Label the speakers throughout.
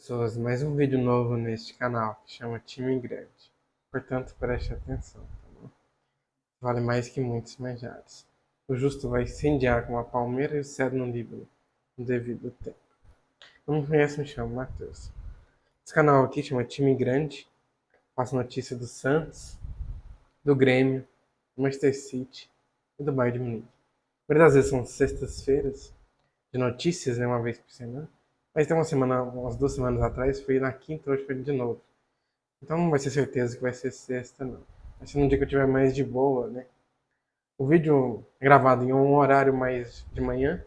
Speaker 1: Pessoas, mais um vídeo novo neste canal que chama Time Grande. Portanto, preste atenção, tá bom? Vale mais que muitos manjares. O justo vai incendiar como a palmeira e o cedro no Líbano, no devido tempo. Não me conhece, me chamo Matheus. Esse canal aqui chama Time Grande. Passo notícia do Santos, do Grêmio, do Manchester City e do Bayern de Munique. A maioria das vezes são sextas-feiras de notícias, né, uma vez por semana. Mas tem uma semana, umas 2 semanas atrás, foi na quinta, hoje foi de novo. Então não vai ser certeza que vai ser sexta, não. Vai ser num dia que eu tiver mais de boa, né? O vídeo é gravado em um horário mais de manhã,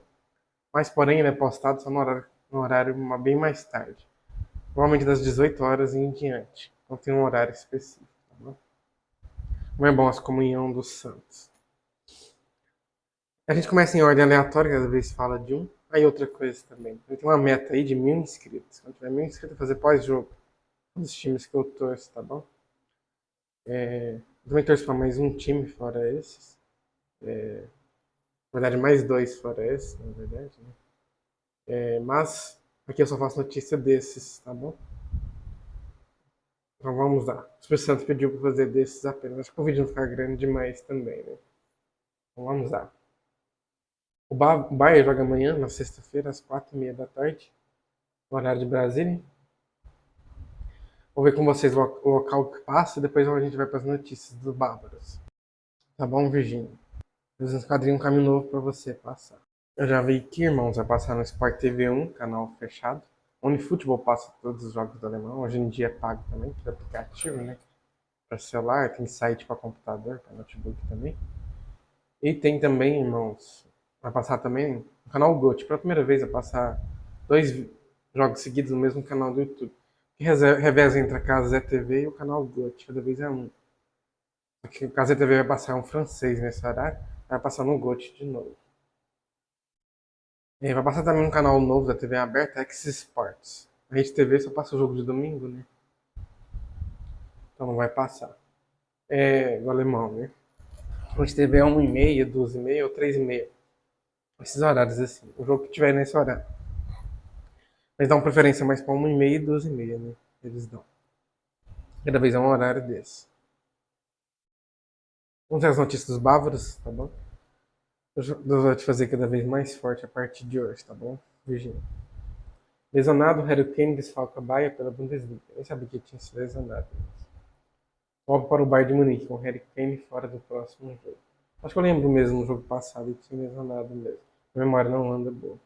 Speaker 1: mas porém ele é postado só no horário bem mais tarde. Provavelmente das 18 horas em diante. Então tem um horário específico, tá bom? Como é bom essa comunhão dos santos. A gente começa em ordem aleatória, cada vez fala de um. Aí outra coisa também. Eu tenho uma meta aí de 1.000 inscritos. Quando tiver 1.000 inscritos, eu vou fazer pós-jogo. Dos times que eu torço, tá bom? Eu também torço para mais um time fora esses. Na verdade, mais dois fora esse, na verdade. Né? Mas aqui eu só faço notícia desses, tá bom? Então vamos lá. O Espírito Santo pediu para fazer desses apenas. Acho que o vídeo não ficar grande demais também, né? Então vamos lá. O Bayern joga amanhã, na sexta-feira, às 4h30 da tarde, no horário de Brasília. Vou ver com vocês o local que passa e depois a gente vai para as notícias dos bárbaros. Tá bom, Virgínia? Eu esquadrinho um caminho novo para você passar. Eu já vi que, irmãos, vai passar no Sport TV 1, canal fechado. Onde futebol passa todos os jogos do alemão. Hoje em dia é pago também, por aplicativo, né? Para celular, tem site para computador, para notebook também. E tem também, irmãos, vai passar também o canal GOT. Pela primeira vez vai passar 2 jogos seguidos no mesmo canal do YouTube. Que reveza entre a Casa TV e o canal GOT. Cada vez é um. Aqui, o Casa TV vai passar um francês nesse horário, vai passar no GOT de novo. Vai passar também um canal novo da TV aberta, X Sports. A Rede TV só passa o jogo de domingo, né? Então não vai passar. Do alemão, né? A Rede TV é 1h30, 2h30 ou 3h30. Esses horários assim. O jogo que tiver nesse horário. Eles dão preferência mais pra 1h30 e 2h30, né? Eles dão. Cada vez é um horário desse. Vamos ter as notícias dos bávaros, tá bom? Eu vou te fazer cada vez mais forte a partir de hoje, tá bom, Virginia? Lesionado, Harry Kane desfalca Bahia pela Bundesliga. Eu sabia que tinha sido lesionado. Volta para o Bayern de Munique, com Harry Kane fora do próximo jogo. Acho que eu lembro mesmo no jogo passado que tinha lesionado mesmo. A memória não anda boa.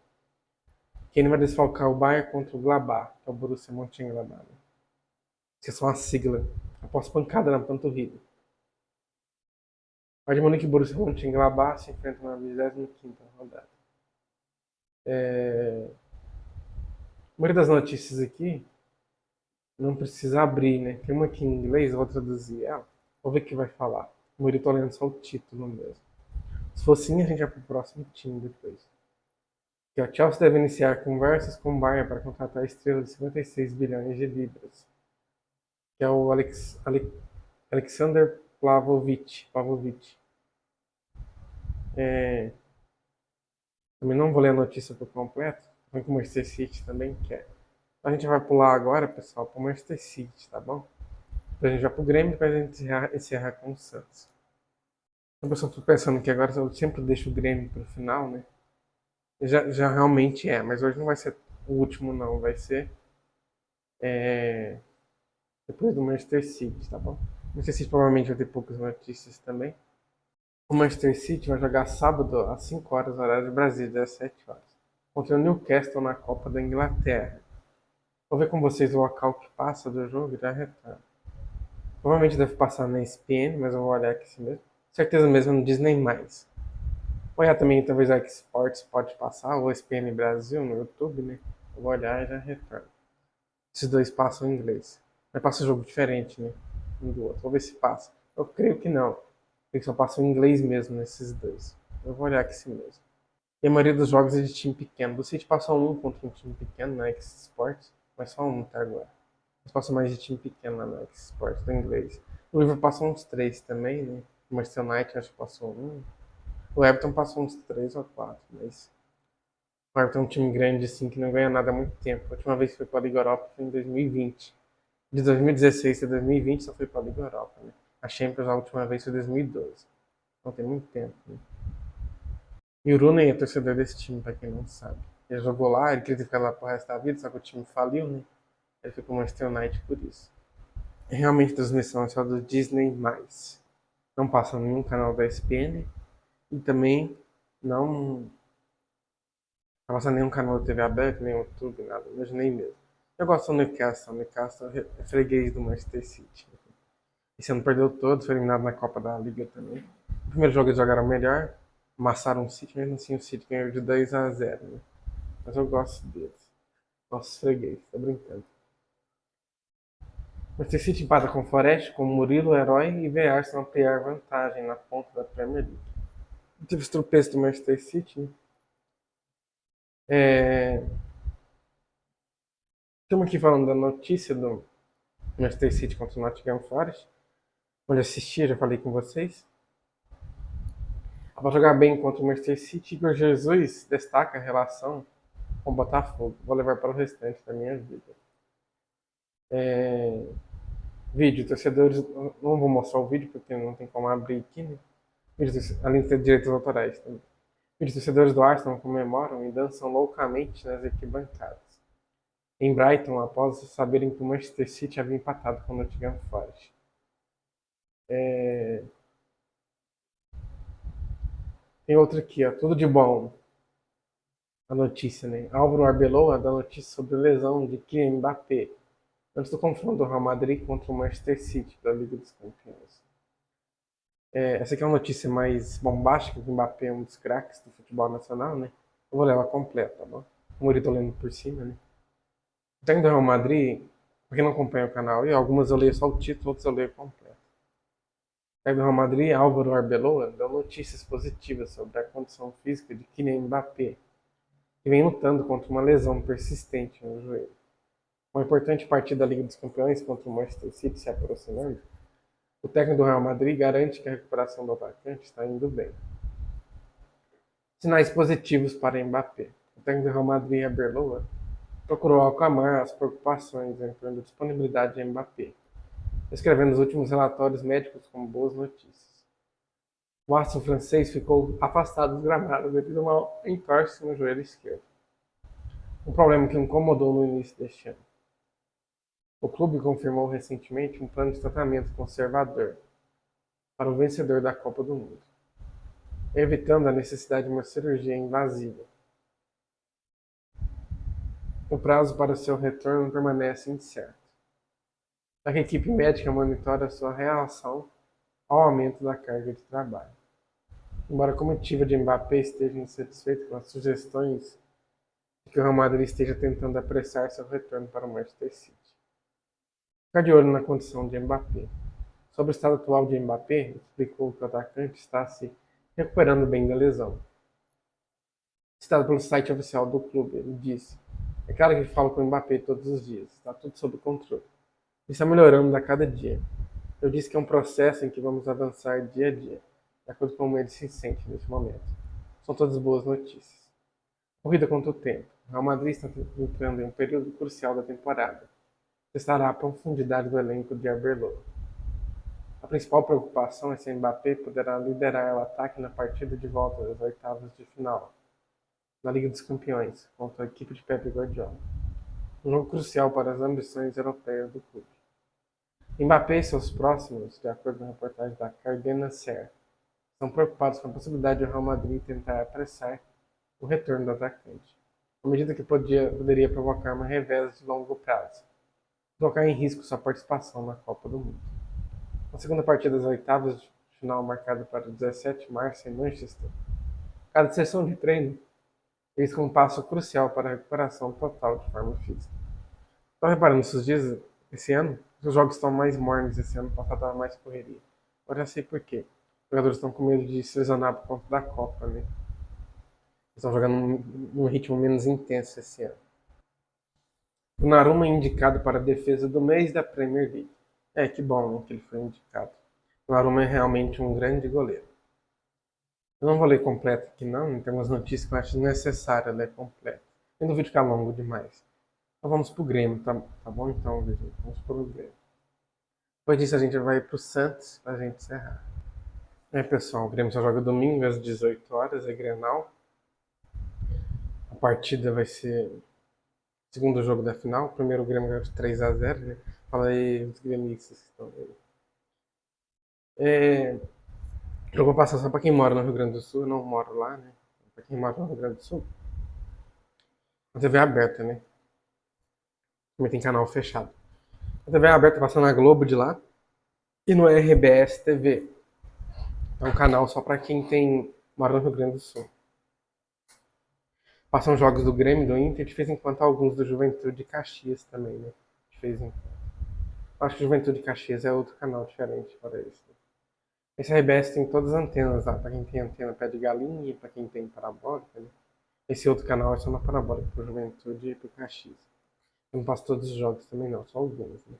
Speaker 1: Kane vai desfalcar o Bayern contra o Gladbach, que é o Borussia Mönchengladbach. Isso é só uma sigla. Após pancada na panturrilha. Bayern de Munique e Borussia Mönchengladbach se enfrentam na 25ª rodada. A maioria das notícias aqui não precisa abrir, né? Tem uma aqui em inglês, eu vou traduzir ela. Vou ver o que vai falar. A maioria eu tô lendo só o título mesmo. Se for assim, a gente vai pro próximo time depois. Que o Chelsea deve iniciar conversas com o Bayern para contratar a estrela de 56 bilhões de libras. Que é o Alexander Pavlovic. Também não vou ler a notícia por completo. Vem com o Manchester City também, que é. A gente vai pular agora, pessoal, para o Manchester City, tá bom? Depois a gente vai pro Grêmio e depois a gente encerrar com o Santos. A pessoa fica pensando que agora eu sempre deixo o Grêmio pro final, né? Já realmente é, mas hoje não vai ser o último, não. Vai ser depois do Manchester City, tá bom? O Manchester City provavelmente vai ter poucas notícias também. O Manchester City vai jogar sábado às 5 horas, horário de Brasília, 17 horas. Contra o Newcastle na Copa da Inglaterra. Vou ver com vocês o local que passa do jogo e já retorno. Provavelmente deve passar na ESPN, mas eu vou olhar aqui assim mesmo. Certeza mesmo no Disney+. Vou olhar também, talvez a X-Sports pode passar, ou ESPN Brasil no YouTube, né? Eu vou olhar e já retorno. Esses dois passam em inglês. Mas passa um jogo diferente, né? Um do outro. Vou ver se passa. Eu creio que não. Eles só passam em inglês mesmo nesses dois. Eu vou olhar aqui assim mesmo. E a maioria dos jogos é de time pequeno. Do City passou um contra um time pequeno na X-Sports, mas só um tá agora. Eles passam mais de time pequeno lá na X-Sports do inglês. O Liverpool passou uns 3 também, né? O Manchester United acho que passou um. O Everton passou uns 3 ou 4, mas O Everton é um time grande assim que não ganha nada há muito tempo. A última vez que foi para a Liga Europa foi em 2020. De 2016 a 2020 só foi para a Liga Europa, né? A Champions a última vez foi em 2012. Então tem muito tempo, né? E o Rooney é torcedor desse time, pra quem não sabe. Ele jogou lá, ele queria ficar lá pro resto da vida, só que o time faliu, né? Ele ficou no Manchester United por isso. E realmente a transmissão é só do Disney+. Não passa em nenhum canal da ESPN e também não passa em nenhum canal da TV aberta, nem YouTube, nada, mas nem mesmo. Eu gosto do Newcastle. O Newcastle é freguês do Manchester City. Esse ano perdeu todos, foi eliminado na Copa da Liga também. No primeiro jogo eles jogaram melhor, amassaram o City, mesmo assim o City ganhou de 2-0, né? Mas eu gosto deles. Nossa, freguês, tô brincando. Manchester City empata com o Forest, com Murilo, herói, e vê Arsenal ampliar vantagem na ponta da Premier League. Tive os tropeços do Manchester City, né? Estamos aqui falando da notícia do Manchester City contra o Nottingham Forest, onde assisti, já falei com vocês. Após jogar bem contra o Manchester City, Igor Jesus destaca a relação com o Botafogo. Vou levar para o restante da minha vida. Vídeo, torcedores. Não vou mostrar o vídeo porque não tem como abrir aqui, né? Além de ter direitos autorais também. Vídeo, torcedores do Arsenal comemoram e dançam loucamente nas arquibancadas. Em Brighton, após saberem que o Manchester City havia empatado com o Nottingham Forest. Tem outra aqui, ó. Tudo de bom. A notícia, né? Álvaro Arbeloa dá notícia sobre lesão de Kylian Mbappé antes do confronto do Real Madrid contra o Manchester City da Liga dos Campeões. Essa aqui é uma notícia mais bombástica, que o Mbappé é um dos craques do futebol nacional, né? Eu vou ler ela completa, tá bom? O Murilo lendo por cima, né? O técnico do Real Madrid, pra quem não acompanha o canal, e algumas eu leio só o título, outras eu leio completo. O técnico do Real Madrid, Álvaro Arbeloa, deu notícias positivas sobre a condição física de Kylian Mbappé, que vem lutando contra uma lesão persistente no joelho. Uma importante partida da Liga dos Campeões contra o Manchester City se aproximando, o técnico do Real Madrid garante que a recuperação do atacante está indo bem. Sinais positivos para Mbappé. O técnico do Real Madrid, Arbeloa, procurou acalmar as preocupações em torno da disponibilidade de Mbappé, escrevendo os últimos relatórios médicos como boas notícias. O astro francês ficou afastado dos gramados devido a uma entorse no joelho esquerdo, um problema que o incomodou no início deste ano. O clube confirmou recentemente um plano de tratamento conservador para o vencedor da Copa do Mundo, evitando a necessidade de uma cirurgia invasiva. O prazo para seu retorno permanece incerto, já que a equipe médica monitora sua reação ao aumento da carga de trabalho. Embora a comitiva de Mbappé esteja insatisfeita com as sugestões de que o Real Madrid esteja tentando apressar seu retorno para o Manchester City. Ficar de olho na condição de Mbappé. Sobre o estado atual de Mbappé, explicou que o atacante está se recuperando bem da lesão. Citado pelo site oficial do clube, ele disse: "É claro que falo com o Mbappé todos os dias, está tudo sob controle. Ele está melhorando a cada dia. Eu disse que é um processo em que vamos avançar dia a dia, de acordo com como ele se sente nesse momento. São todas boas notícias." Corrida contra o tempo. O Real Madrid está entrando em um período crucial da temporada. Testará a profundidade do elenco de Arbeloa. A principal preocupação é se Mbappé poderá liderar o ataque na partida de volta das oitavas de final da Liga dos Campeões contra a equipe de Pep Guardiola. Um jogo crucial para as ambições europeias do clube. Mbappé e seus próximos, de acordo com a reportagem da Cardena Ser, estão preocupados com a possibilidade de o Real Madrid tentar apressar o retorno do atacante, uma medida que poderia provocar uma revés de longo prazo, colocar em risco sua participação na Copa do Mundo. Na segunda partida das oitavas de final, marcada para 17 de março em Manchester, cada sessão de treino eles com um passo crucial para a recuperação total de forma física. Estão reparando esses dias, esse ano, os jogos estão mais mornos esse ano, passado estava mais correria. Agora já sei por quê. Os jogadores estão com medo de se lesionar por conta da Copa, né? Estão jogando num ritmo menos intenso esse ano. O Naruma é indicado para a defesa do mês da Premier League. Que bom, né, que ele foi indicado. O Naruma é realmente um grande goleiro. Eu não vou ler completo aqui não, tem umas notícias que eu acho necessário ler completo. Nem duvido ficar longo demais. Então vamos pro Grêmio, tá bom? Então, Virgínia, vamos pro Grêmio. Depois disso a gente vai pro Santos pra gente encerrar. Pessoal, o Grêmio só joga domingo às 18 horas, é Grenal. A partida vai ser o segundo jogo da final. O primeiro o Grêmio ganhou de 3-0, né? Fala aí os gremistas que estão aí. Eu vou passar só pra quem mora no Rio Grande do Sul, eu não moro lá, né? Pra quem mora no Rio Grande do Sul. A TV é aberta, né? Também tem canal fechado. A TV é aberta passando na Globo de lá e no RBS TV. É um canal só pra quem mora no Rio Grande do Sul. Passam jogos do Grêmio, do Inter, de vez em quando alguns do Juventude de Caxias também, né? De vez em quando. Acho que o Juventude de Caxias é outro canal diferente para isso. Esse RBS tem todas as antenas lá, pra quem tem antena pé de galinha, pra quem tem parabólica, né? Esse outro canal é só na parabólica, pro Juventude e pro Caxias. Eu não passo todos os jogos também não, só alguns, né?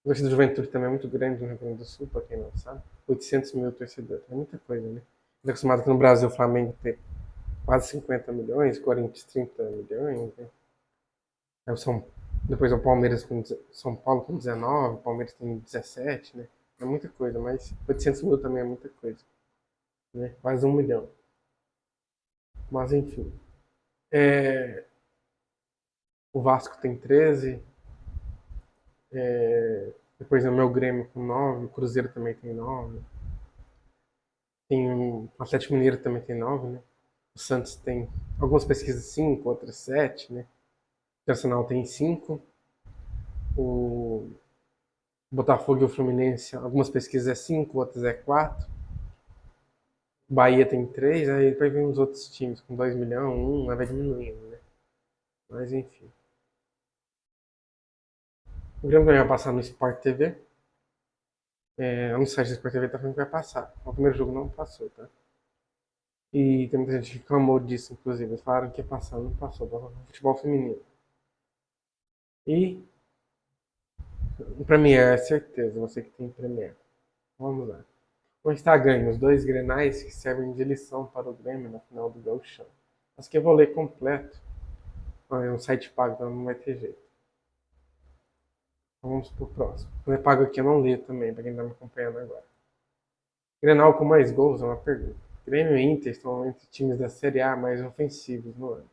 Speaker 1: O torcida do Juventude também é muito grande no Rio Grande do Sul, pra quem não sabe. 800 mil torcedores, é muita coisa, né? Estou acostumado aqui no Brasil o Flamengo ter quase 50 milhões, Corinthians 30 milhões, né? Aí depois o Palmeiras com São Paulo com 19, o Palmeiras tem 17, né? É muita coisa, mas 800 mil também é muita coisa, né? Quase 1 milhão. Mas enfim. É, o Vasco tem 13, depois é o meu Grêmio com 9, o Cruzeiro também tem 9. O Atlético Mineiro também tem 9, né? O Santos tem algumas pesquisas 5, outras 7, né? O Nacional tem 5. O Botafogo e o Fluminense, algumas pesquisas é 5, outras é 4. Bahia tem 3, aí depois vem os outros times com 2 milhões, 1, aí vai diminuindo, né? Mas enfim. O Grêmio vai passar no Sport TV. No site do Sport TV tá falando que vai passar. O primeiro jogo não passou, tá? E tem muita gente que reclamou disso, inclusive. Eles falaram que ia passar, não passou. Passou no futebol feminino. E o Premier, é certeza, você que tem Premier. Vamos lá. O Instagram, os dois grenais que servem de lição para o Grêmio na final do Gauchão. Mas que eu vou ler completo. É um site pago, então não vai ter jeito. Então vamos pro próximo. Quando é pago aqui eu não leio também, para quem está me acompanhando agora. Grenal com mais gols é uma pergunta. Grêmio e Inter estão entre times da Série A mais ofensivos no ano.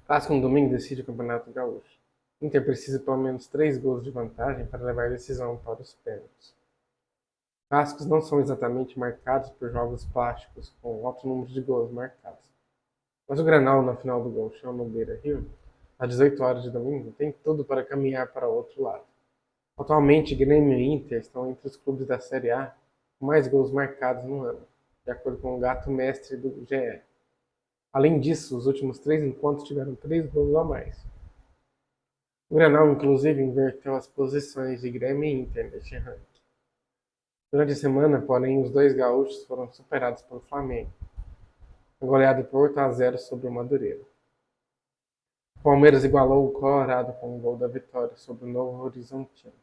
Speaker 1: Clássico no domingo decide o Campeonato Gaúcho. Inter precisa pelo menos 3 gols de vantagem para levar a decisão para os pênaltis. Clássicos não são exatamente marcados por jogos plásticos com alto número de gols marcados. Mas o Grenal na final do Gauchão no Beira-Rio, às 18 horas de domingo, tem tudo para caminhar para o outro lado. Atualmente, Grêmio e Inter estão entre os clubes da Série A com mais gols marcados no ano, de acordo com o gato mestre do GE. Além disso, os últimos 3 encontros tiveram 3 gols a mais. O Grenal, inclusive, inverteu as posições de Grêmio e Inter neste ranking. Durante a semana, porém, os dois gaúchos foram superados pelo Flamengo, goleado por 8-0 sobre o Madureira. O Palmeiras igualou o Colorado com um gol da vitória sobre o Novo Horizontino,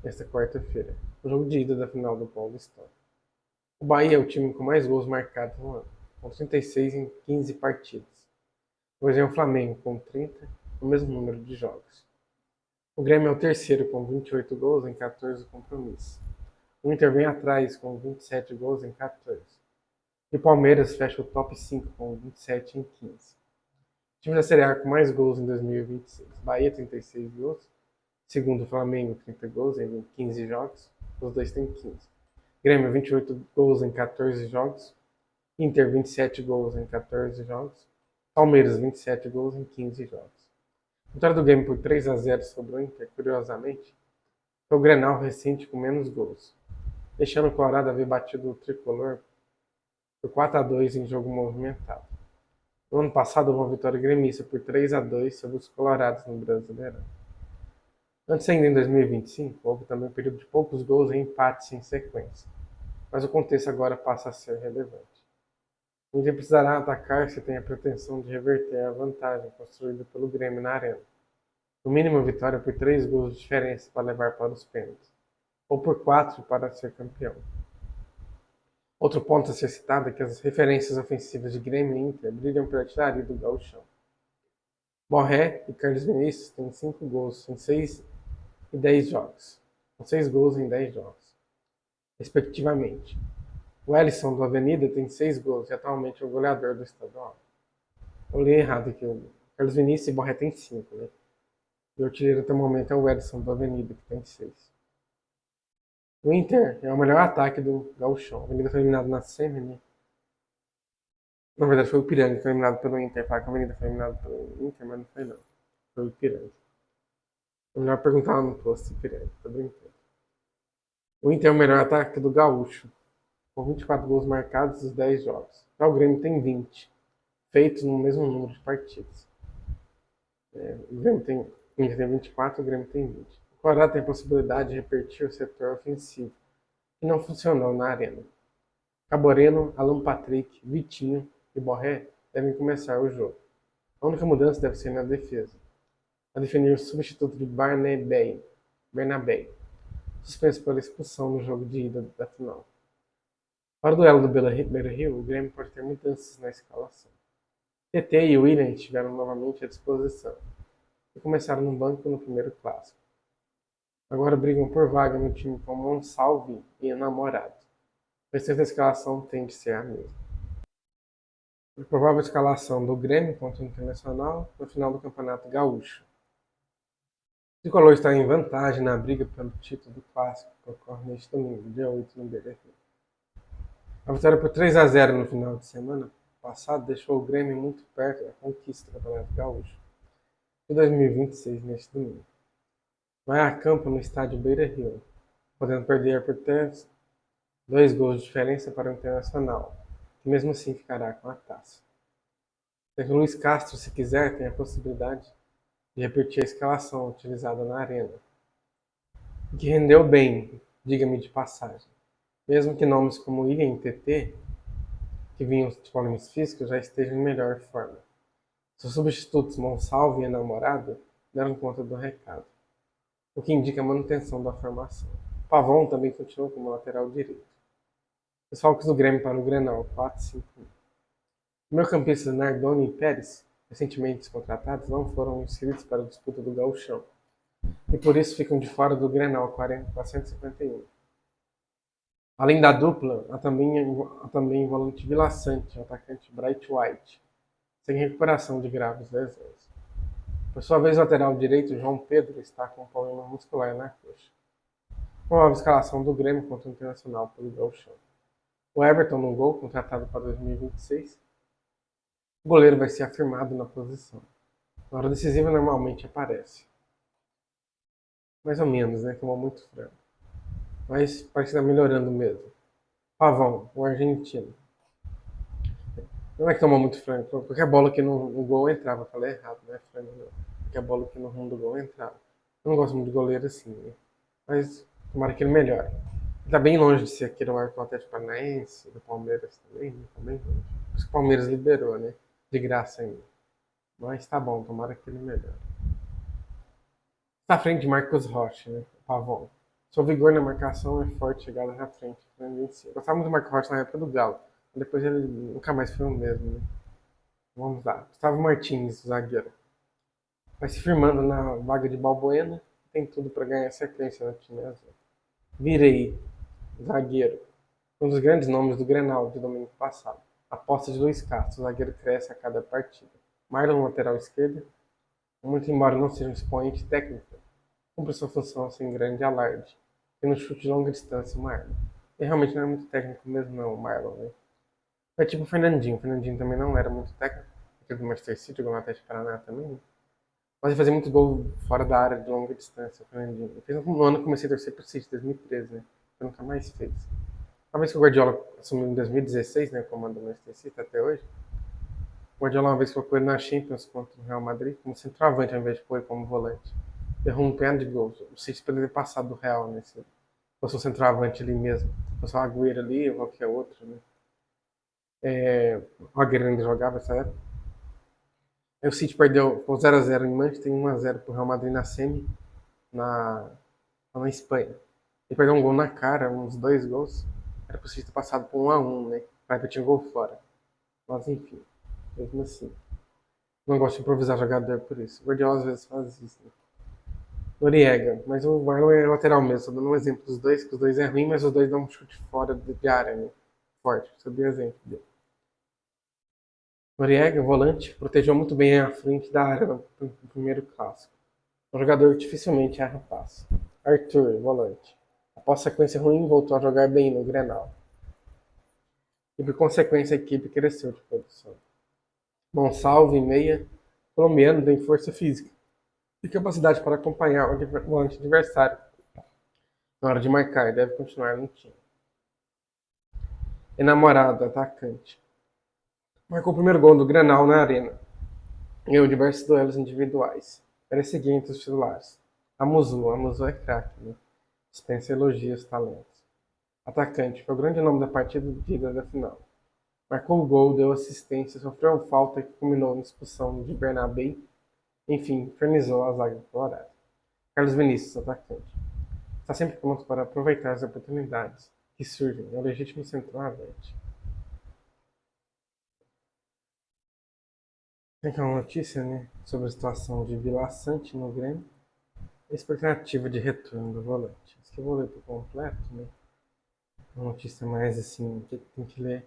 Speaker 1: nesta quarta-feira, o jogo de ida da final do Paulistão. O Bahia é o time com mais gols marcados no ano, com 36 em 15 partidas. Depois vem o Flamengo com 30, o mesmo número de jogos. O Grêmio é o terceiro com 28 gols em 14 compromissos. O Inter vem atrás com 27 gols em 14. E o Palmeiras fecha o top 5 com 27 em 15. O time da Série A com mais gols em 2026. Bahia 36 gols. Segundo, Flamengo 30 gols em 15 jogos. Os dois têm 15. Grêmio 28 gols em 14 jogos. Inter 27 gols em 14 jogos. Palmeiras 27 gols em 15 jogos. A vitória do Grêmio por 3-0 sobre o Inter, curiosamente, foi o Grenal recente com menos gols, deixando o Colorado haver batido o Tricolor por 4-2 em jogo movimentado. No ano passado houve uma vitória gremista por 3-2 sobre os Colorados no Brasileirão. Antes ainda em 2025, houve também um período de poucos gols e empates em sequência, mas o contexto agora passa a ser relevante. O Inter precisará atacar se tem a pretensão de reverter a vantagem construída pelo Grêmio na Arena. No mínimo vitória por 3 gols de diferença para levar para os pênaltis. ou por 4 para ser campeão. Outro ponto a ser citado é que as referências ofensivas de Grêmio e Inter brilham pela artilharia do gauchão. Borré e Carlos Vinícius têm 5 gols em 6 e 10 jogos, com 6 gols em 10 jogos, respectivamente. O Ellison do Avenida tem 6 gols e atualmente é o goleador do estadual. Eu li errado aqui. O Carlos Vinícius e Borré tem 5, né? E o artilheiro até o momento é o Ellison do Avenida, que tem 6. O Inter é o melhor ataque do gauchão. A Avenida foi eliminado na semi, né? Na verdade foi o Ipiranga que foi eliminado pelo Inter. Fala que a Avenida foi eliminada pelo Inter, mas não foi não. Foi o Ipiranga. É melhor perguntar lá no posto Ipiranga, tô brincando. O Inter é o melhor ataque do gaúcho, com 24 gols marcados nos 10 jogos. Já o Grêmio tem 20, feitos no mesmo número de partidas. O Grêmio tem 24, o Grêmio tem 20. O Colorado tem a possibilidade de repetir o setor ofensivo, que não funcionou na arena. Caboreno, Alan Patrick, Vitinho e Borré devem começar o jogo. A única mudança deve ser na defesa, a definir o substituto de Bernabé, suspenso pela expulsão no jogo de ida da final. Para o duelo do Beira-Rio, o Grêmio pode ter mudanças na escalação. TT e William estiveram novamente à disposição e começaram no banco no primeiro clássico. Agora brigam por vaga no time com Monsalve e Namorado. O restante da escalação tende a ser a mesma. A provável escalação do Grêmio contra o Internacional no final do Campeonato Gaúcho. O Tricolor está em vantagem na briga pelo título do clássico, que ocorre neste domingo, dia 8, no Beira-Rio. A vitória por 3-0 no final de semana passado deixou o Grêmio muito perto da conquista do Campeonato Gaúcho de 2026 neste domingo. Vai a campo no estádio Beira-Rio, podendo perder por 2 gols de diferença para o Internacional, que mesmo assim ficará com a taça. O Luiz Castro, se quiser, tem a possibilidade de repetir a escalação utilizada na arena, que rendeu bem, diga-me de passagem, mesmo que nomes como William e TT, que vinham de problemas físicos, já estejam em melhor forma. Seus substitutos Monsalve e Namorado deram conta do recado, o que indica a manutenção da formação. Pavon também continuou como lateral direito. Os falcos do Grêmio para o Grenal 4-5-1. Meio-campistas Nardoni e Pérez, recentemente contratados, não foram inscritos para a disputa do Gauchão e por isso ficam de fora do Grenal 451. Além da dupla, há também volante Vila Sante, o atacante Bright White, sem recuperação de graves lesões. Por sua vez, o lateral direito João Pedro está com um problema muscular na coxa. Provável escalação do Grêmio contra o Internacional pelo Gauchão. O Everton no gol, contratado para 2026. O goleiro vai ser afirmado na posição. Na hora decisiva normalmente aparece. Mais ou menos, né? Tomou muito frango. Mas parece que está melhorando mesmo. Pavão, o argentino. Não é que tomou muito frango. Qualquer bola que no gol entrava. Falei errado, né? Frango não. Qualquer bola que no rumo do gol entrava. Eu não gosto muito de goleiro assim, né? Mas tomara que ele melhore. Ele tá bem longe de ser aquele arco do Atlético Paranaense, do Palmeiras também, né? Tá bem longe. Por isso que o Palmeiras liberou, né? De graça ainda. Mas tá bom, tomara que ele melhore. Está à frente de Marcos Rocha, né? Pavon. Seu vigor na marcação é forte, chegada na frente. Eu gostava muito do Marcos Rocha na época do Galo. Depois ele nunca mais foi o mesmo, né? Vamos lá. Gustavo Martins, zagueiro. Vai se firmando na vaga de Balbuena. Tem tudo para ganhar sequência no time azul. Virei, zagueiro. Um dos grandes nomes do Grenal de domingo passado. A aposta de Luiz Castro. O zagueiro cresce a cada partida. Marlon, lateral esquerdo. Muito embora não seja um expoente técnico, cumpre sua função sem grande alarde. E no chute de longa distância, o Marlon. Ele realmente não era muito técnico mesmo, não, o Marlon, né? É tipo o Fernandinho. O Fernandinho também não era muito técnico. Ele do Manchester City, jogou no Atlético Paraná também, né? Mas ele fazia muito gol fora da área de longa distância, o Fernandinho. Ele fez no ano que comecei a torcer pro City, 2013, né? Eu nunca mais fez. Uma vez que o Guardiola assumiu em 2016, né? Comando do Manchester City até hoje. O Guardiola uma vez colocou ele na Champions contra o Real Madrid como centroavante ao invés de pôr ele como volante. Errou um punhado de gols. O City poderia ter passado do Real, né? Se fosse um centroavante ali mesmo. Se fosse o Agüero ali ou qualquer outro, né? O Agüero ainda jogava nessa época. Aí o City perdeu com 0-0 em Manchester e 1-0 pro Real Madrid na semi na Espanha. Ele perdeu um gol na cara, uns 2 gols. Era possível ter passado por 1-1, né? Vai repetir um gol fora. Mas enfim, mesmo assim. Não gosto de improvisar jogador por isso. O Guardiola às vezes faz isso, né? Noriega, mas o Marlon é lateral mesmo. Tô dando um exemplo dos dois, que os dois é ruim, mas os dois dão um chute fora de área, né? Forte. Sabia o exemplo dele. Noriega, volante, protegeu muito bem a frente da área no primeiro clássico. Um jogador que dificilmente erra passe. Arthur, volante. Após sequência ruim, voltou a jogar bem no Grenal. E por consequência a equipe cresceu de produção. Gonçalves, meia, colombiano, tem força física e capacidade para acompanhar o volante adversário na hora de marcar, deve continuar no time. Enamorado, atacante. Marcou o primeiro gol do Grenal na arena. Ganhou diversos duelos individuais. Era seguinte os titulares. Amuzu é craque, né? Dispensa elogios, talentos. Atacante, foi o grande nome da partida de ida da final. Marcou o gol, deu assistência, sofreu uma falta que culminou na expulsão de Bernabé. Enfim, infernizou a zaga colorada. Carlos Vinícius, atacante. Está sempre pronto para aproveitar as oportunidades que surgem. É o legítimo centroavante. Tem aqui uma notícia, né, sobre a situação de Vila Sante no Grêmio. Expectativa de retorno do volante. Isso que eu vou ler por completo, né? Uma notícia mais assim, que tem que ler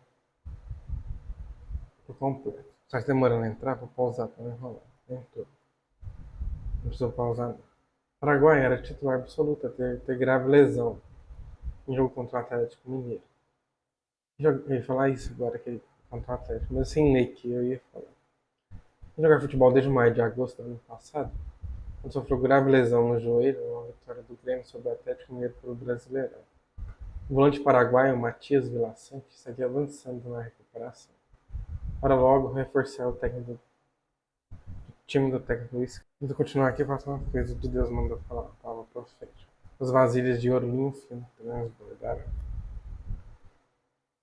Speaker 1: por completo. Só que demorando a entrar, vou pausar para não enrolar. Entrou. Não precisou pausar não. Paraguai era titular absoluto até ter grave lesão em jogo contra o Atlético Mineiro. Eu ia falar isso agora, que contra o Atlético, mas sem Ney que eu ia falar. Jogar futebol desde maio de agosto do ano passado, quando sofreu grave lesão no joelho, uma vitória do Grêmio sobre o Atlético Mineiro pelo Brasileirão. O volante paraguaio Matias Vilaçante segue avançando na recuperação. Para logo reforçar o técnico do time do técnico Luiz. Antes de continuar aqui, faço uma coisa de Deus mandou falar, a palavra profética. As vasilhas de ouro linho fino transbordaram.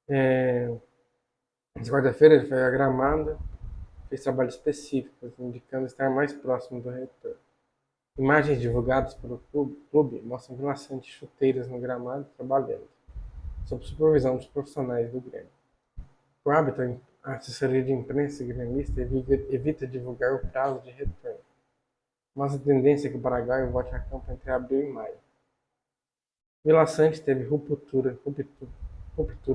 Speaker 1: Nessa quarta-feira ele foi à Gramada, fez trabalhos específicos, indicando estar mais próximo do retorno. Imagens divulgadas pelo clube mostram Vilaçante chuteiras no gramado trabalhando, sob supervisão dos profissionais do Grêmio. Por hábito, a assessoria de imprensa gremista evita divulgar o prazo de retorno, mas a tendência é que o Paraguai volte a campo entre abril e maio. Vilaçante teve ruptura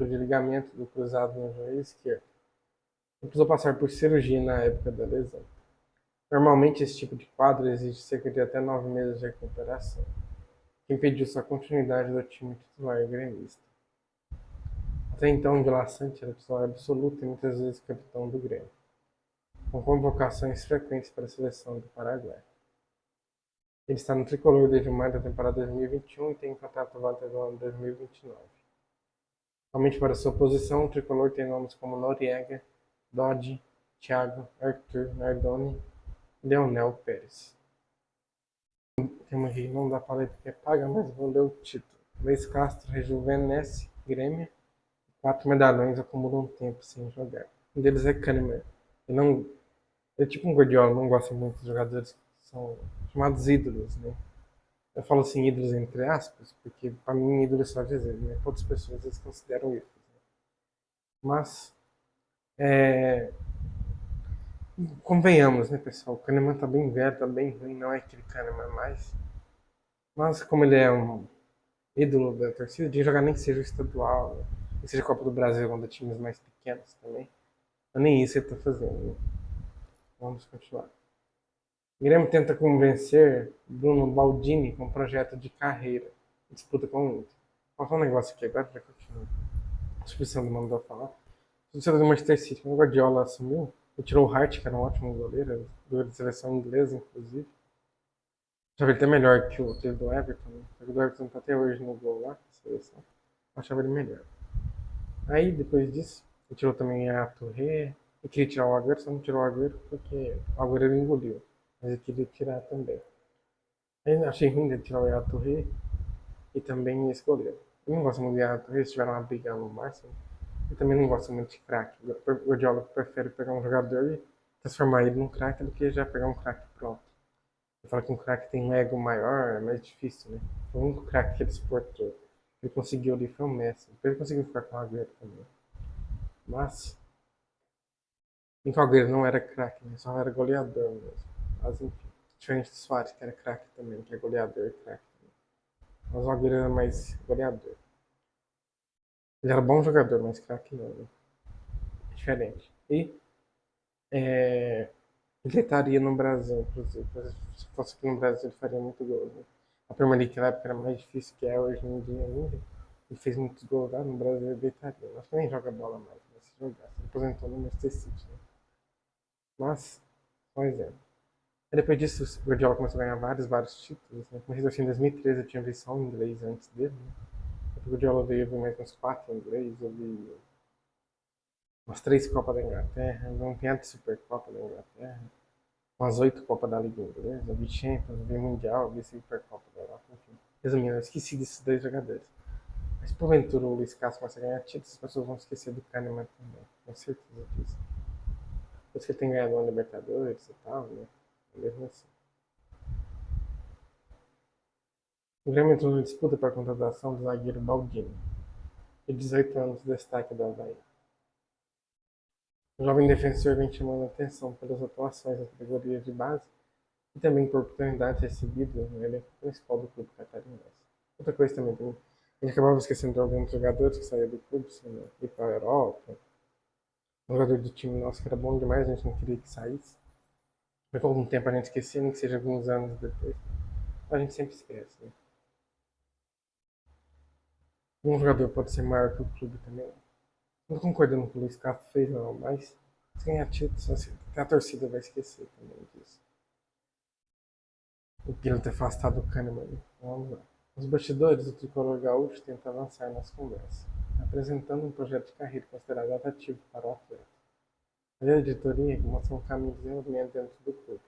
Speaker 1: de ligamento do cruzado no joelho esquerdo. Não precisou passar por cirurgia na época da lesão. Normalmente, esse tipo de quadro exige cerca de até 9 meses de recuperação, que impediu sua continuidade do time titular gremista. Até então, Vilaçante era titular absoluto e muitas vezes capitão do Grêmio, com convocações frequentes para a seleção do Paraguai. Ele está no tricolor desde maio da temporada 2021 e tem contrato válido até o ano 2029. Somente para sua posição, o tricolor tem nomes como Noriega, Dodge, Thiago, Arthur, Nardoni e Leonel Pérez. Tem uma que não dá para ler porque é paga, mas vou ler o título. Luiz Castro rejuvenesce Grêmio. 4 medalhões acumulam tempo sem jogar. Um deles é Kahneman. Ele é tipo um Guardiola, não gosta muito dos jogadores que são chamados ídolos, né? Eu falo assim, ídolos entre aspas, porque para mim ídolo é só dizer, né? Outras pessoas eles consideram ídolos. Né? Mas, convenhamos, né, pessoal? O Kahneman tá bem velho, tá bem ruim, não é aquele Kahneman mais. Mas como ele é um ídolo da torcida, de jogar nem que seja o estadual, né? Que seja a Copa do Brasil, onde times mais pequenos também. Mas nem isso ele tá fazendo, né? Vamos continuar. O Grêmio tenta convencer Bruno Baldini com um projeto de carreira. Disputa com o Inter. Vou falar um negócio aqui agora, já continua. A suspensão do Mano falar. O torcedor do Manchester City, quando o Guardiola assumiu, ele tirou o Hart, que era um ótimo goleiro de seleção inglesa, inclusive. Achava ele até melhor que o do Everton. Né? O do Everton tá até hoje no gol lá, seleção. Achava ele melhor. Aí, depois disso, ele tirou também a Touré. Ele queria tirar o Agüero, só não tirou o Agüero porque o Agüero ele engoliu. Mas ele queria tirar também. Eu achei ruim de tirar o Yaya Touré e também esse goleiro. Eu não gosto muito de Yaya Touré, eles tiveram uma briga no máximo. Eu também não gosto muito de craque. O Guardiola prefere pegar um jogador e transformar ele num craque do que já pegar um craque pronto. Fala que um craque tem um ego maior, é mais difícil, né? O único craque que ele suportou, ele conseguiu ali foi o Messi. Depois ele conseguiu ficar com o Agüero também. Mas, em que o Agüero não era craque, né? Só era goleador mesmo. Mas enfim, diferente do Suárez, que era craque também, que é goleador e craque. Mas o Agüero era mais goleador. Ele era bom jogador, mas craque não, né? Diferente. E ele estaria no Brasil, inclusive. Se fosse aqui no Brasil, ele faria muito gol. Né? A Premier League na época era mais difícil que é hoje em dia ainda. Ele fez muitos gols lá no Brasil, ele deitaria. Acho que nem joga bola mais, mas se jogasse. Ele aposentou no Manchester City. Né? Mas, só um exemplo. E depois disso, o Guardiola começou a ganhar vários títulos. Né? Comecei assim, em 2013, eu tinha visto só um inglês antes dele. Né? Depois o Guardiola veio, eu vi mais uns 4 inglês. Eu vi umas 3 Copas da Inglaterra. Eu vi um piano de Supercopa da Inglaterra. Umas 8 Copas da Liga Inglesa. Eu vi Champions, eu vi Mundial, eu vi Supercopa da Europa. Enfim. Resumindo, eu esqueci desses 2 jogadores. Mas porventura o Luiz Castro começa a ganhar títulos, as pessoas vão esquecer do Kahneman também. Com certeza disso. Por isso que ele tem ganhado uma Libertadores e tal, né? Mesmo assim. O Grêmio entrou na disputa para a contratação do zagueiro Baldini, de 18 anos, destaque do Avaí. O jovem defensor vem chamando a atenção pelas atuações nas categorias de base e também por oportunidades recebidas no elenco principal do clube catarinense. Outra coisa também, a gente acabava esquecendo de alguns jogadores que saíram do clube, assim, né? Ir para a Europa. Um jogador do time nosso que era bom demais, a gente não queria que saísse. Mas com algum tempo a gente esquecia, nem que seja alguns anos depois. A gente sempre esquece, né? Um jogador pode ser maior que o clube também. Não tô concordando com o que o Luiz Castro fez, não, mas se ganhar títulos, assim, até a torcida vai esquecer também disso. O Pino ter afastado o Kahneman. Vamos lá. Os bastidores do tricolor gaúcho tentam avançar nas conversas, apresentando um projeto de carreira considerado atrativo para o atleta. A diretoria mostra um caminho de desenvolvimento dentro do clube,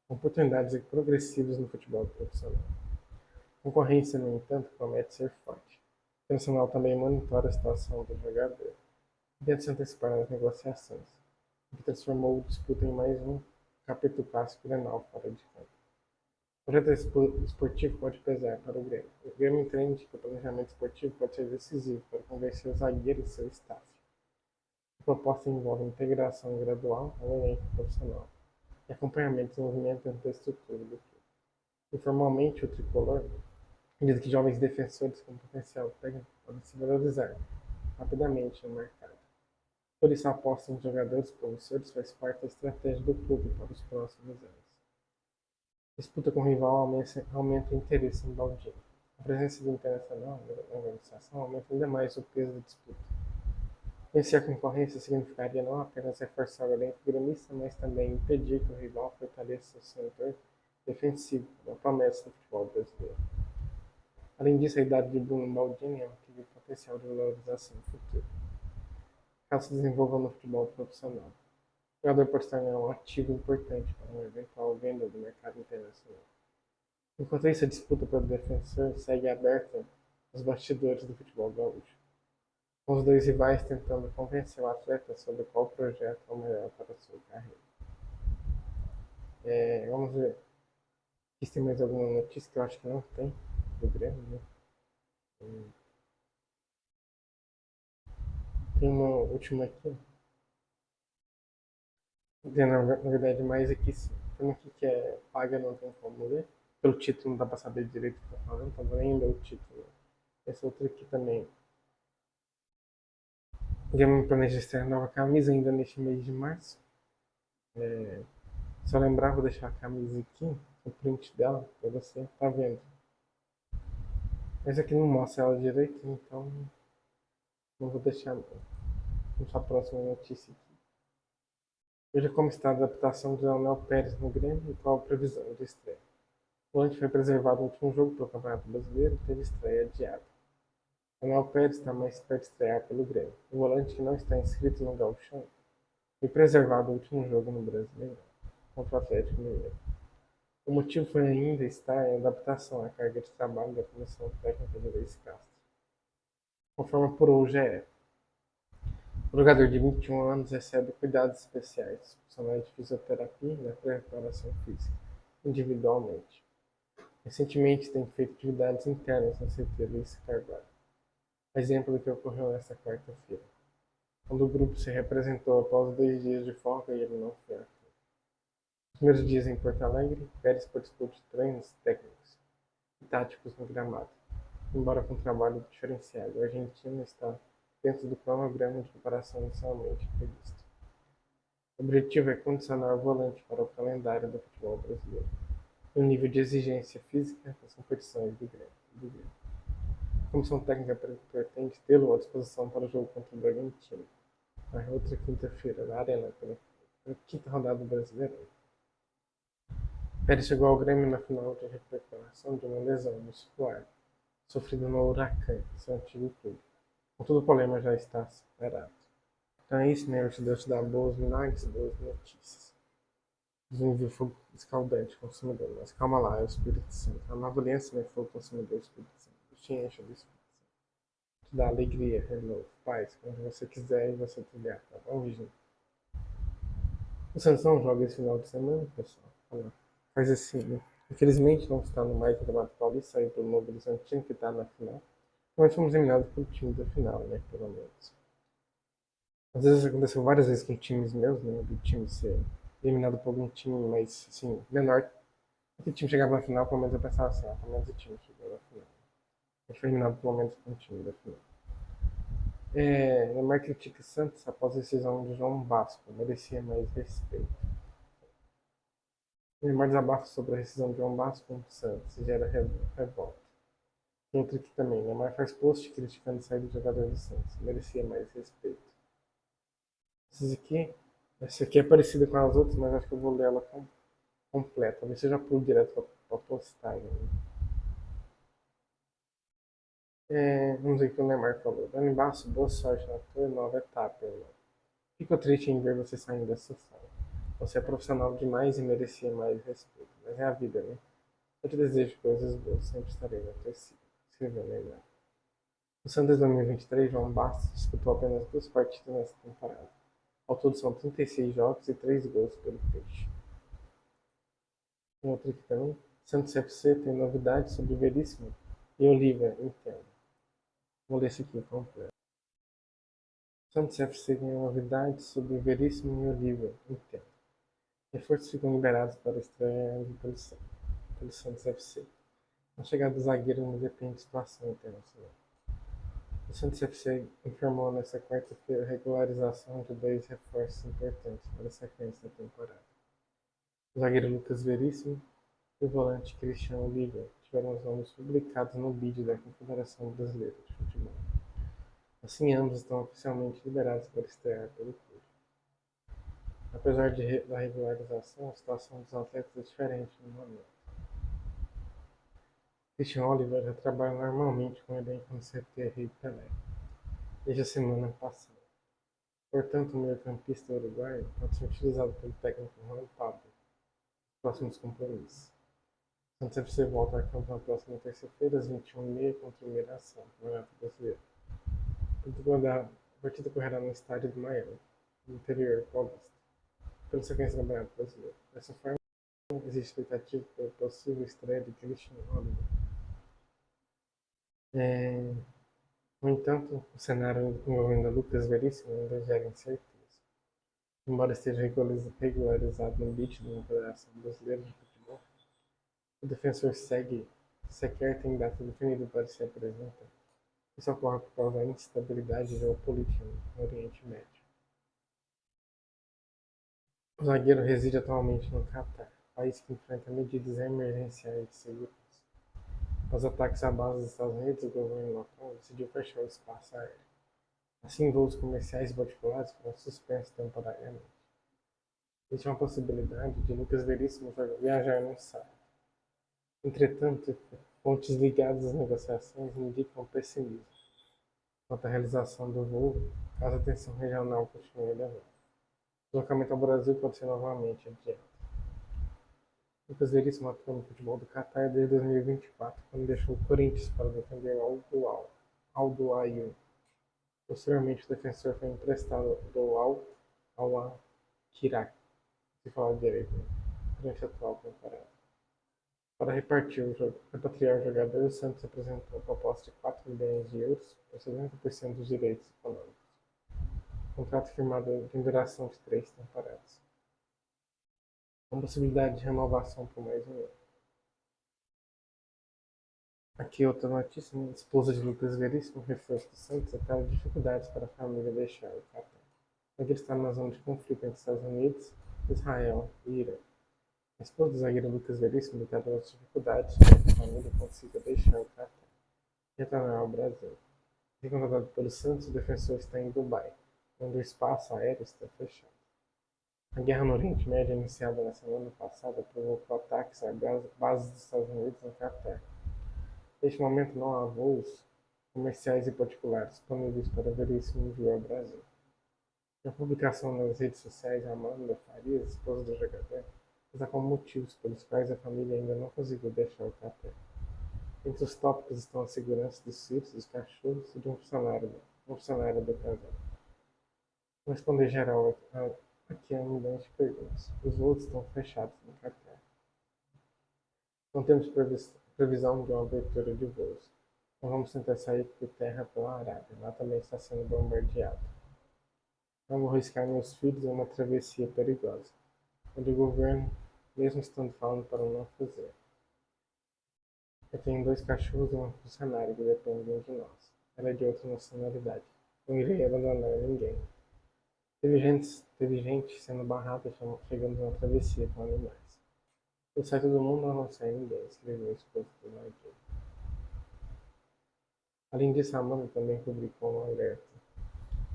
Speaker 1: com oportunidades progressivas no futebol profissional. A concorrência, no entanto, promete ser forte. O Nacional também monitora a situação do jogador, e tenta se antecipar nas negociações, o que transformou a disputa em mais um capítulo clássico Grenal fora de campo. O projeto esportivo pode pesar para o Grêmio. O Grêmio entende que o planejamento esportivo pode ser decisivo para convencer os zagueiros e seu staff. A proposta envolve integração gradual ao elenco profissional e acompanhamento e desenvolvimento da estrutura do clube. Informalmente, o tricolor diz que jovens defensores com potencial técnico podem se valorizar rapidamente no mercado. Por isso, a aposta em jogadores promissores faz parte da estratégia do clube para os próximos anos. A disputa com o rival aumenta o interesse em Baldini. A presença do internacional na organização aumenta ainda mais o peso da disputa. Vencer a concorrência significaria não apenas reforçar o elenco gremista, mas também impedir que o rival fortaleça o setor defensivo, uma promessa do futebol brasileiro. Além disso, a idade de Bruno Baldini é um potencial de valorização futura, caso se desenvolva no futebol profissional. O jogador pode se tornar um ativo importante para uma eventual venda do mercado internacional. Enquanto isso, a disputa pelo defensor segue aberta nos bastidores do futebol gaúcho, com os dois rivais tentando convencer o atleta sobre qual projeto é o melhor para a sua carreira. Vamos ver. Se tem mais alguma notícia que eu acho que não tem do Grêmio, né? Tem uma última aqui. Na verdade, mais aqui sim. Tem uma aqui que é paga, não tem como ler. Pelo título não dá pra saber direito o que tá falando, então vou nem ler o título. Essa outra aqui também. O Grêmio planeja estrear nova camisa ainda neste mês de março. Se eu lembrar, vou deixar a camisa aqui, o print dela, pra você tá vendo. Mas aqui não mostra ela direito, então não vou deixar. Vamos para a próxima notícia aqui. Veja como está a adaptação de Leonel Pérez no Grêmio e qual a previsão de estreia. O volante foi preservado no último jogo pelo Campeonato Brasileiro e teve estreia adiada. Leonel Pérez está mais perto de estrear pelo Grêmio. O volante que não está inscrito no Gauchão foi preservado no último jogo no Brasileiro contra o Atlético Mineiro. O motivo foi ainda estar em adaptação à carga de trabalho da comissão técnica de Luiz Castro. Conforme apurou o GE, o jogador de 21 anos recebe cuidados especiais, profissionais de fisioterapia e da preparação física. individualmente. Recentemente tem feito atividades internas na CT Luiz Carvalho. Exemplo do que ocorreu nesta quarta-feira, quando o grupo se representou após 2 dias de folga e ele não foi. Nos primeiros dias em Porto Alegre, Pérez participou de treinos técnicos e táticos no gramado. Embora com trabalho diferenciado, a Argentina está dentro do cronograma de preparação inicialmente previsto. O objetivo é condicionar o volante para o calendário do futebol brasileiro e o nível de exigência física das competições do Grêmio. A comissão técnica pretende tê-lo à disposição para o jogo contra o Bragantino, na outra quinta-feira, na Arena, pela quinta rodada do Brasileirão. Pérez chegou ao Grêmio na final de recuperação de uma lesão muscular sofrida no Huracan, seu antigo clube. Contudo, o problema já está superado. Então é isso, né? Deus te dá boas milagres, boas notícias. Desenvolver fogo escaldante, consumidor. Mas calma lá, é o Espírito Santo. A nova aliança é fogo consumidor, Espírito Santo. Te enche do Espírito Santo. Te dá alegria, renovo, paz, quando você quiser e você trilhar, tá bom, Virgínia? O Santos não joga esse final de semana, pessoal. Faz assim, né? Infelizmente não está no mais do Campeonato Paulista, saiu pelo Novo Horizontino, que está na final. Mas fomos eliminados pelo time da final, né? Pelo menos. Às vezes aconteceu várias vezes com times meus, né? Do time ser eliminado por algum time mais, assim, menor. Se o time chegava na final, pelo menos eu pensava assim, pelo menos o time chegou na final. A gente foi eliminado pelo menos com o time da final. Neymar critica Santos após a decisão de João Vasco, merecia mais respeito. Neymar desabafa sobre a decisão de João Vasco com o Santos e gera revolta. Tem outro aqui também, Neymar faz post criticando a saída do jogador do Santos, merecia mais respeito. Essa aqui é parecida com as outras, mas acho que eu vou ler ela completa. Talvez seja pulo direto para postagem. Vamos ver o que o Neymar falou. Dani Basso, boa sorte na tua nova etapa, irmão. Fico triste em ver você saindo dessa sala. Você é profissional demais e merecia mais respeito. Mas é a vida, né? Eu te desejo coisas boas, sempre estarei na torcida. Escreveu Neymar. No Santos 2023, João Bastos disputou apenas 2 partidas nessa temporada. Ao todo são 36 jogos e 3 gols pelo Peixe. Tem outro aqui também. Santos FC tem novidades sobre Veríssimo e Oliva, entendo. Vou ler esse aqui completo. Santos FC tem novidades sobre Veríssimo e Oliva, entendo. Reforços ficam liberados para estreia pelo Santos FC. A chegada do zagueiro não depende de situação internacional. O Santos FC informou nesta quarta-feira a regularização de 2 reforços importantes para a sequência da temporada. O zagueiro Lucas Veríssimo e o volante Christian Oliva tiveram os nomes publicados no vídeo da Confederação Brasileira de Futebol. Assim, ambos estão oficialmente liberados para estrear pelo clube. Apesar da regularização, a situação dos atletas é diferente no momento. Christian Oliver já trabalha normalmente com o elenco no CT Rei Pelé, desde a semana passada. Portanto, o meio-campista uruguaio pode ser utilizado pelo técnico Juan Pablo nos próximos compromissos. O Santos FC volta a campo na próxima terça-feira, às 21h30, contra o Mirassol, no Campeonato Brasileiro. A partida correrá no estádio do Miami, no interior paulista, pela sequência do Campeonato Brasileiro. Dessa forma, existe expectativa pela possível estreia de Christian Oliver. No entanto, o cenário envolvendo Lucas Veríssimo ainda gera incerteza. Embora esteja regularizado no BID da Federação Brasileira de Futebol, o defensor sequer tem data definida para se apresentar. Isso ocorre por causa da instabilidade geopolítica no Oriente Médio. O zagueiro reside atualmente no Catar, país que enfrenta medidas emergenciais de segurança. Após ataques à base dos Estados Unidos, o governo local decidiu fechar o espaço aéreo. Assim, voos comerciais e particulares foram suspensos temporariamente. Existe uma possibilidade de Lucas Veríssimo viajar no sábado. Entretanto, fontes ligadas às negociações indicam pessimismo quanto à realização do voo, caso a tensão regional continue elevada. O deslocamento ao Brasil pode ser novamente adiado. Lucas Veríssimo atua no futebol do Catar desde 2024, quando deixou o Corinthians para defender o Al-Duail. Posteriormente, o defensor foi emprestado do Al-Kirak, se falar direito, durante a atual temporada. Para repatriar o jogador, o Santos apresentou a proposta de 4 milhões de euros por 70% dos direitos econômicos. Contrato firmado em duração de 3 temporadas. Com possibilidade de renovação por mais um ano. Aqui outra notícia, né? Esposa de Lucas Veríssimo, reforço do Santos, atrás dificuldades para a família deixar o Catar. Aqui está na zona de conflito entre Estados Unidos, Israel e Irã. A esposa do zagueiro Lucas Veríssimo declarou as dificuldades para que a família consiga deixar o Catar e retornar ao Brasil. E contratado pelo Santos, o defensor está em Dubai, onde o espaço aéreo está fechado. A guerra no Oriente Médio, iniciada na semana passada, provocou ataques a bases dos Estados Unidos no Catar. Neste momento não há voos comerciais e particulares disponíveis para Veríssimo enviar ao Brasil. Na publicação nas redes sociais, Amanda Farias, esposa do jogador, dá como motivos pelos quais a família ainda não conseguiu deixar o Catar. Entre os tópicos estão a segurança dos filhos, dos cachorros e de um funcionário do casal. Vou responder geral aqui a milhões de perguntas. Os voos estão fechados no Catar. Não temos previsão de uma abertura de voos. Não vamos tentar sair por terra pela Arábia. Lá também está sendo bombardeado. Não vou arriscar meus filhos em uma travessia perigosa, onde o governo, mesmo estando falando para não fazer. Eu tenho 2 cachorros e uma funcionária que dependem de nós. Ela é de outra nacionalidade. Não irei abandonar ninguém. Teve gente sendo barrada chegando numa travessia com animais. Eu saio todo mundo, não sai ninguém, escreveu a esposa do Nigel. Além disso, a Amanda também publicou um alerta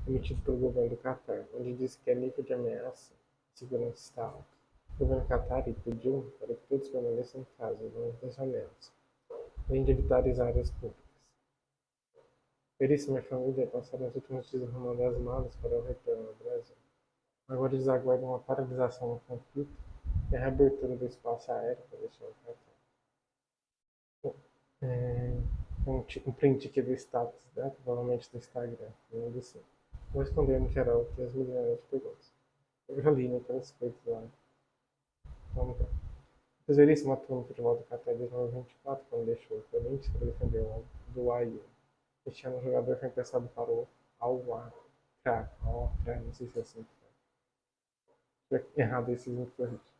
Speaker 1: emitido pelo governo do Catar, onde diz que a nível de ameaça de segurança está alto. O governo catarí pediu para que todos permaneçam em casa, longe das janelas, além de evitar as áreas públicas. Veríssimo e a família passaram as últimas dias arrumando as malas para o retorno ao Brasil. Agora eles aguardam a paralisação do conflito e a reabertura do espaço aéreo para deixar o Catar. Um print aqui do status, né? Provavelmente do Instagram. Assim. Vou responder no geral aqui as milhares de perguntas. Eu já li, né? Aquelas coisas lá. Vamos lá. O Veríssimo atuou no futebol do Catar desde 2024, quando deixou o Corinthians para defender o do Ayu. Este ano o jogador foi emprestado para o Al-Wakra, não sei se é assim. Foi errado esses incorretos.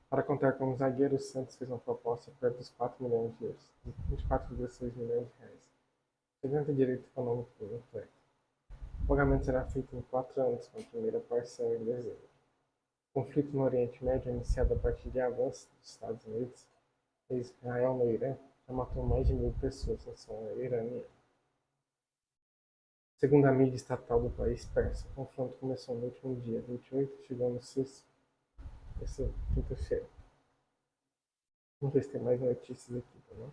Speaker 1: Para contar como zagueiro, o Santos fez uma proposta perto dos 4 milhões de euros, 24,6 milhões de reais. Segundo o direito econômico do atleta. O pagamento será feito em 4 anos, com a primeira parcela em dezembro. O conflito no Oriente Médio, iniciado a partir de avanços dos Estados Unidos e Israel no Irã, já matou mais de 1.000 pessoas na zona iraniana. Segundo a mídia estatal do país persa, o confronto começou no último dia 28 e chegou no sexto, essa quinta-feira. Vamos ver se tem mais notícias aqui, tá bom?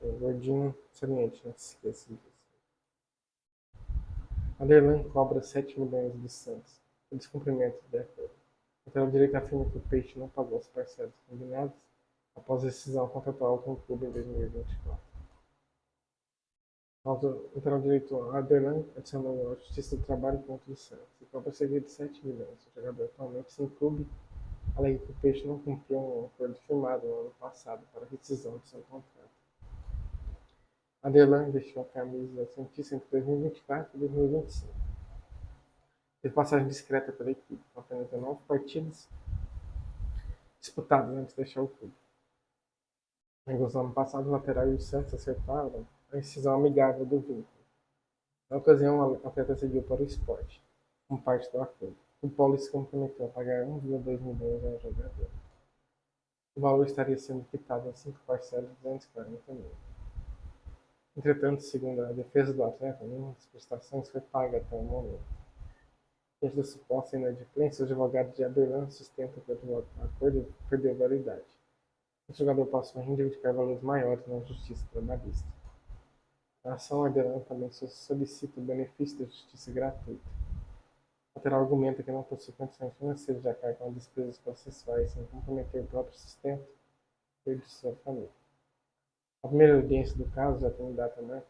Speaker 1: O gordinho saliente, não se esqueça disso. Aderlan cobra 7 milhões de Santos por descumprimento de acordo. O lateral direito afirma que o Peixe não pagou as parcelas combinadas após a decisão contratual com o clube em 2024. O lateral direito Aderlan adicionou a Justiça do Trabalho contra o Santos e cobra cerca de 7 milhões. O jogador atualmente sem clube alega que o Peixe não cumpriu um acordo firmado no ano passado para a rescisão de seu contrato. Aderlan vestiu a camisa da Santista entre 2024 e 2025. Teve passagem discreta pela equipe, com apenas 19 partidas disputadas antes de deixar o clube. No ano passado, o lateral e o Santos acertaram a rescisão amigável do vínculo. Na ocasião, o atleta seguiu para o Sport, como parte do acordo. O Paulo se comprometeu a pagar 1,2 milhões ao jogador. O valor estaria sendo quitado em 5 parcelas de 240 mil. Entretanto, segundo a defesa do atleta, nenhuma das prestações foi paga até o momento. Diante da suposta inadimplência, os advogados de Aderlan sustentam que o acordo perdeu validade. O jogador passou a reivindicar valores maiores na justiça trabalhista. A ação Aderlan também solicita o benefício da justiça gratuita. O lateral argumenta que não possui condições financeiras de arcar com despesas processuais sem comprometer o próprio sustento e o de sua família. A primeira audiência do caso já tem data marcada.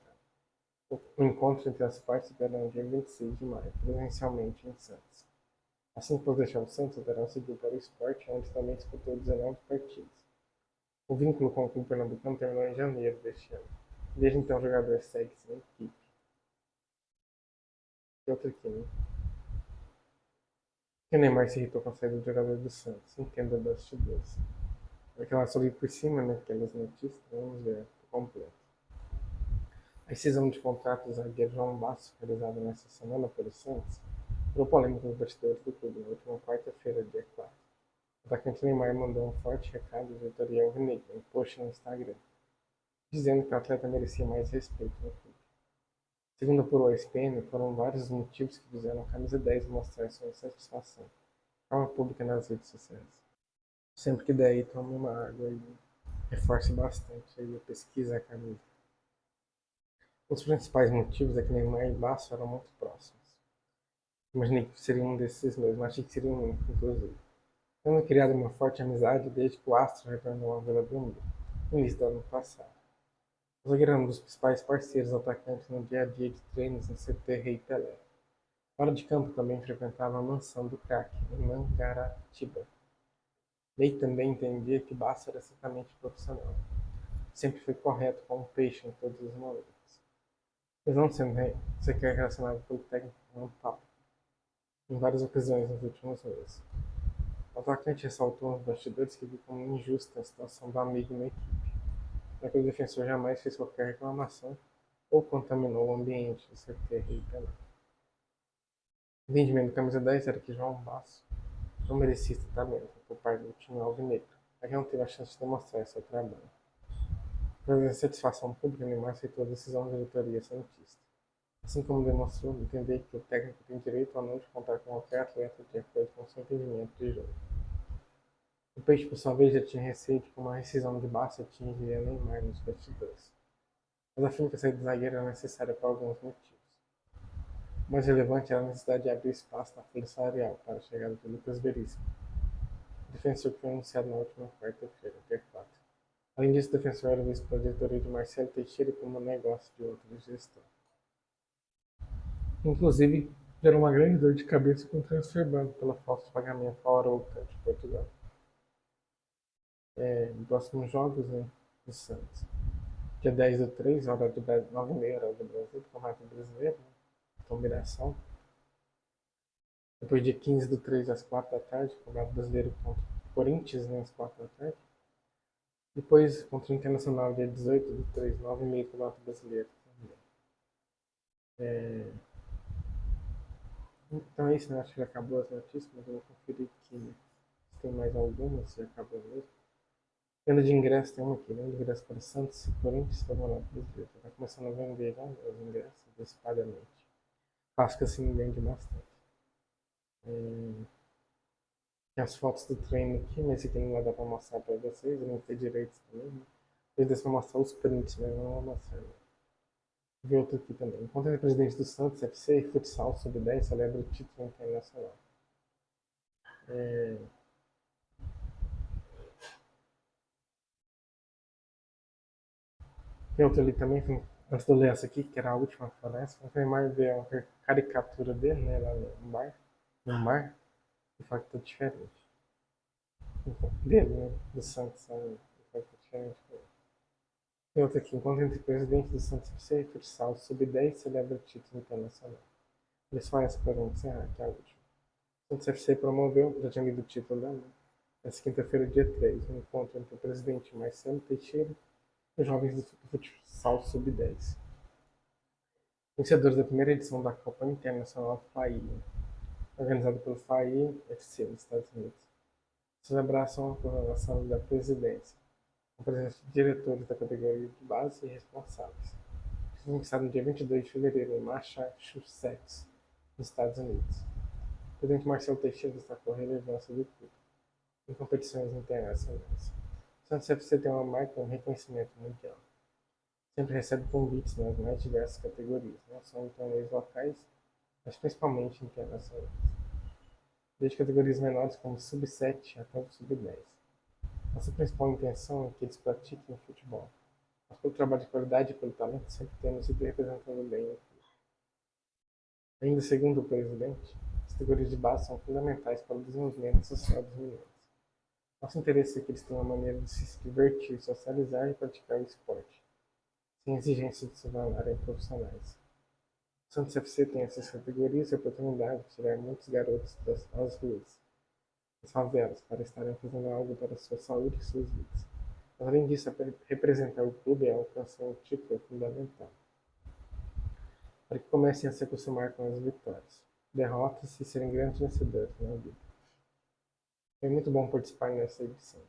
Speaker 1: O encontro entre as partes será no dia 26 de maio, presencialmente em Santos. Assim que pôs deixar o Santos, o Verão seguiu para o Sport, onde também disputou 19 partidas. O vínculo com o clube pernambucano terminou em janeiro deste ano. Desde então, o jogador segue sem equipe. E outra aqui, né? Que o Neymar se irritou com a saída do jogador do Santos. Entenda bastidores. Aquela só ali por cima, né? Aquelas notícias, vamos ver por completo. A rescisão de contrato do zagueiro João Basso, realizada nesta semana pelo Santos, gerou polêmica nos bastidores do clube na última quarta-feira, dia 4. O atacante Neymar mandou um forte recado à diretoria alvinegra em post no Instagram, dizendo que o atleta merecia mais respeito no clube. Segundo apurou a ESPN, foram vários os motivos que fizeram a camisa 10 mostrar sua insatisfação de forma pública nas redes sociais. Sempre que der aí, tome uma água e reforce bastante aí a pesquisa a camisa. Os principais motivos é que Neymar e Basso eram muito próximos. Imaginei que seria um desses mesmos, achei que seria um único, inclusive. Tendo criado uma forte amizade desde que o Astro retornou à Vila Belmiro, no início do ano passado. O zagueiro era um dos principais parceiros do atacante no dia a dia de treinos no CT Rei Pelé. Fora de campo também frequentava a mansão do craque, em Mangaratiba. Ney também entendia que Basso era certamente profissional. Sempre foi correto com o peixe em todos os momentos. Mas não sendo sequer relacionado pelo técnico não Paulo, em várias ocasiões nos últimos meses. O atacante ressaltou nos bastidores que viu como injusta a situação do amigo na equipe, já que o defensor jamais fez qualquer reclamação ou contaminou o ambiente do CT Rei Pelé. O entendimento do camisa 10 era que João Basso não merecia esse tratamento por parte do time alvinegro, já que não teve a chance de demonstrar seu trabalho. Por insatisfação pública, Neymar aceitou a decisão da diretoria santista, assim como demonstrou entender que o técnico tem direito ou não de contar com qualquer atleta de acordo com seu entendimento de jogo. O Peixe, por sua vez, já tinha receio de que uma rescisão de Basso atingiria Neymar nos bastidores, mas afirma que a saída do zagueiro era necessária por alguns motivos. O mais relevante era a necessidade de abrir espaço na folha salarial para a chegada de Lucas Veríssimo, defensor que foi anunciado na última quarta-feira, dia 4. Além disso, o defensor era visto pela diretoria de Marcelo Teixeira como um negócio de outra gestão. Inclusive, gerou uma grande dor de cabeça com o transfer ban pela falta de pagamento ao Arouca de Portugal. Próximos jogos, né, do Santos. Dia 10 do 3, hora do 9h30, hora do Brasil, do Campeonato Brasileiro, né, combinação. Depois dia 15 do 3 às 4 da tarde, Campeonato Brasileiro contra o Corinthians, né, às 4 da tarde. Depois, contra o Internacional, dia 18 do 3, 9h30, Campeonato Brasileiro também. Então é isso, né? Acho que já acabou as notícias, mas eu vou conferir aqui, né, se tem mais alguma, se acabou mesmo. Venda de ingresso, tem uma aqui, venda de ingresso para Santos e Corinthians para o Campeonato Brasileiro. Está começando a vender já os ingressos antecipadamente. Acho que assim vende bastante. Tem as fotos do treino aqui, mas esse aqui não vai dar para mostrar para vocês, eu não tenho direitos também. Né? Depois para mostrar os prints, mas não vou mostrar. Né? Vou ver outro aqui também. Enquanto o presidente do Santos, FC e Futsal Sub-10 celebra o título internacional. Tem outro ali também, antes de eu ler essa aqui, que era a última floresta, o Neymar vê a caricatura dele, né, lá no mar, e fala que tá diferente. Dele, né, do Santos, sabe? E fala que tá diferente. Tem outro aqui, enquanto entre o presidente do Santos FC e Futsal Sub-10 celebra o título internacional. Eles falam essa para encerrar, que é a última. O Santos FC promoveu, já tinha lido o título dela, né? Essa quinta-feira, dia 3, um encontro entre o presidente Marcelo Teixeira e os jovens do Futsal Sub-10. Vencedores da primeira edição da Copa Internacional FAI, organizada pelo FAI FC nos Estados Unidos. Celebração com relação da presidência, com presença de diretores da categoria de base e responsáveis. Foi iniciado no dia 22 de fevereiro em Massachusetts, nos Estados Unidos. O presidente Marcelo Teixeira destacou a relevância do clube em competições internacionais. O Santos FC tem uma marca e um reconhecimento mundial. Sempre recebe convites nas mais diversas categorias, não só em torneios locais, mas principalmente internacionais. Desde categorias menores como Sub-7 até o Sub-10. Nossa principal intenção é que eles pratiquem futebol, mas pelo trabalho de qualidade e pelo talento sempre temos ido representando bem o clube. Ainda segundo o presidente, categorias de base são fundamentais para o desenvolvimento social dos meninos. Nosso interesse é que eles tenham uma maneira de se divertir, socializar e praticar o esporte, sem exigência de se tornarem profissionais. O Santos FC tem essas categorias e a oportunidade de tirar muitos garotos das ruas, das favelas, para estarem fazendo algo para a sua saúde e suas vidas. Mas, além disso, representar o clube e alcançar um título é fundamental, para que comecem a se acostumar com as vitórias, derrotas e serem grandes vencedores na vida. Foi muito bom participar nessa edição.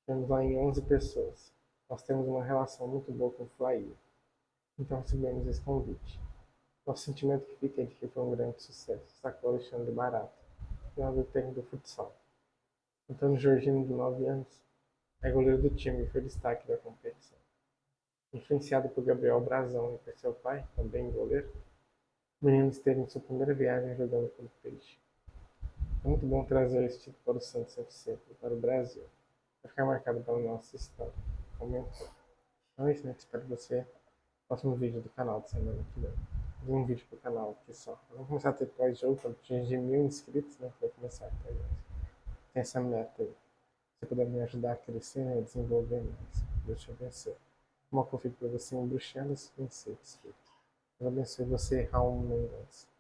Speaker 1: Temos lá em 11 pessoas. Nós temos uma relação muito boa com o Flair, então recebemos esse convite. Nosso sentimento que fica é de que foi um grande sucesso, sacou Alexandre Barata, treinador técnico do futsal. Antônio Jorginho, de 9 anos, é goleiro do time e foi destaque da competição. Influenciado por Gabriel Brazão e por seu pai, também goleiro, o menino esteve em sua primeira viagem jogando pelo Peixe. É muito bom trazer esse título para o Santos FC e para o Brasil. Vai ficar marcado pela nossa história. Comentou. Então é isso, né? Espero você no próximo vídeo do canal de semana que vem. Um vídeo pro canal aqui só. Vamos começar a ter pós-jogo quando atingir 1000 inscritos, né? Vai começar a ter. Tem essa meta aí. Se você puder me ajudar a crescer, né? A desenvolver mais. Deus te abençoe. Uma confio para você em Bruxelas, vencer. Deus abençoe você, Raul Mendonça.